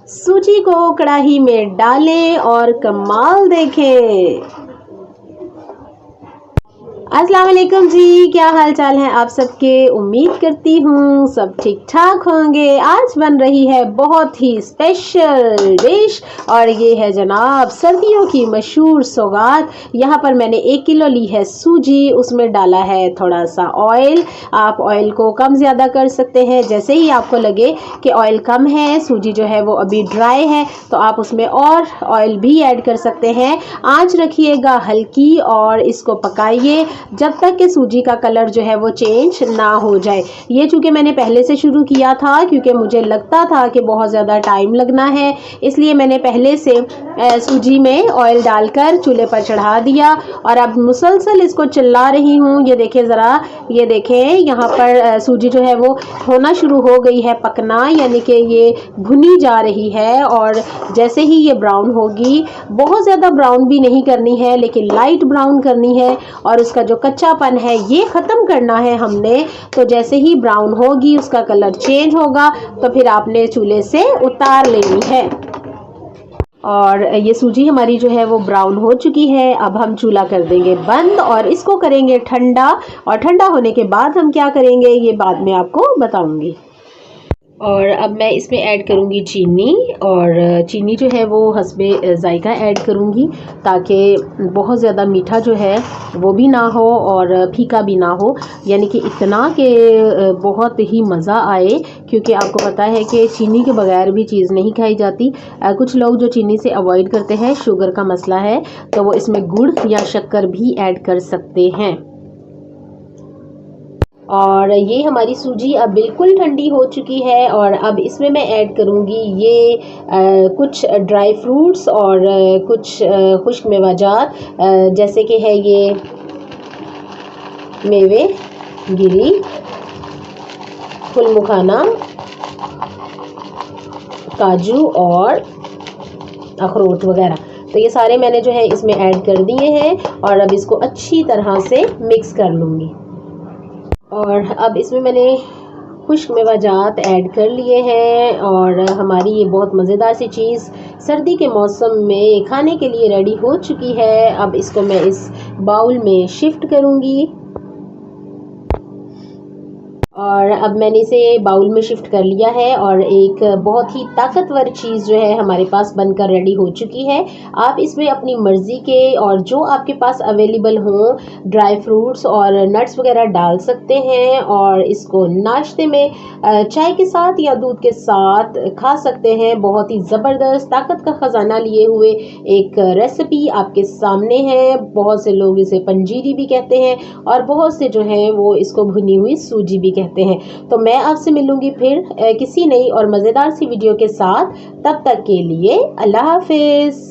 सूजी को कढ़ाई में डालें और कमाल देखें। अस्सलाम वालेकुम जी, क्या हाल चाल है आप सबके। उम्मीद करती हूँ सब ठीक ठाक होंगे। आज बन रही है बहुत ही स्पेशल डिश और ये है जनाब सर्दियों की मशहूर सौगात। यहाँ पर मैंने 1 किलो ली है सूजी, उसमें डाला है थोड़ा सा ऑयल। आप ऑयल को कम ज़्यादा कर सकते हैं, जैसे ही आपको लगे कि ऑयल कम है, सूजी जो है वो अभी ड्राई है, तो आप उसमें और ऑयल भी ऐड कर सकते हैं। आँच रखिएगा हल्की और इसको पकाइए जब तक कि सूजी का कलर जो है वो चेंज ना हो जाए। ये चूँकि मैंने पहले से शुरू किया था क्योंकि मुझे लगता था कि बहुत ज़्यादा टाइम लगना है, इसलिए मैंने पहले से सूजी में ऑयल डालकर चूल्हे पर चढ़ा दिया और अब मुसलसल इसको चला रही हूँ। ये देखें ज़रा, ये देखें यहाँ पर सूजी जो है वो होना शुरू हो गई है पकना, यानी कि ये भुनी जा रही है। और जैसे ही ये ब्राउन होगी, बहुत ज़्यादा ब्राउन भी नहीं करनी है लेकिन लाइट ब्राउन करनी है और उसका जो कच्चापन है ये ख़त्म करना है हमने। तो जैसे ही ब्राउन होगी, उसका कलर चेंज होगा, तो फिर आपने चूल्हे से उतार लेनी है। और ये सूजी हमारी जो है वो ब्राउन हो चुकी है। अब हम चूल्हा कर देंगे बंद और इसको करेंगे ठंडा। और ठंडा होने के बाद हम क्या करेंगे ये बाद में आपको बताऊंगी। और अब मैं इसमें ऐड करूँगी चीनी, और चीनी जो है वो हस्बे ज़ायका ऐड करूँगी ताकि बहुत ज़्यादा मीठा जो है वो भी ना हो और फीका भी ना हो, यानी कि इतना कि बहुत ही मज़ा आए। क्योंकि आपको पता है कि चीनी के बगैर भी चीज़ नहीं खाई जाती। कुछ लोग जो चीनी से अवॉइड करते हैं, शुगर का मसला है, तो वो इसमें गुड़ या शक्कर भी ऐड कर सकते हैं। और ये हमारी सूजी अब बिल्कुल ठंडी हो चुकी है और अब इसमें मैं ऐड करूँगी ये कुछ ड्राई फ्रूट्स और कुछ खुश्क मेवाजात, जैसे कि है ये मेवे, गिरी, फुल मखाना, काजू और अखरोट वगैरह। तो ये सारे मैंने जो है इसमें ऐड कर दिए हैं और अब इसको अच्छी तरह से मिक्स कर लूँगी। और अब इसमें मैंने खुश्क मेवाजात ऐड कर लिए हैं और हमारी ये बहुत मज़ेदार सी चीज़ सर्दी के मौसम में खाने के लिए रेडी हो चुकी है। अब इसको मैं इस बाउल में शिफ्ट करूँगी और अब मैंने इसे बाउल में शिफ्ट कर लिया है और एक बहुत ही ताकतवर चीज़ जो है हमारे पास बनकर रेडी हो चुकी है। आप इसमें अपनी मर्ज़ी के और जो आपके पास अवेलेबल हों ड्राई फ्रूट्स और नट्स वगैरह डाल सकते हैं और इसको नाश्ते में चाय के साथ या दूध के साथ खा सकते हैं। बहुत ही ज़बरदस्त ताकत का ख़जाना लिए हुए एक रेसिपी आपके सामने है। बहुत से लोग इसे पंजीरी भी कहते हैं और बहुत से जो हैं वो इसको भुनी हुई सूजी भी कहते हैं। तो मैं आपसे मिलूंगी फिर किसी नई और मज़ेदार सी वीडियो के साथ। तब तक के लिए अल्लाह हाफिज़।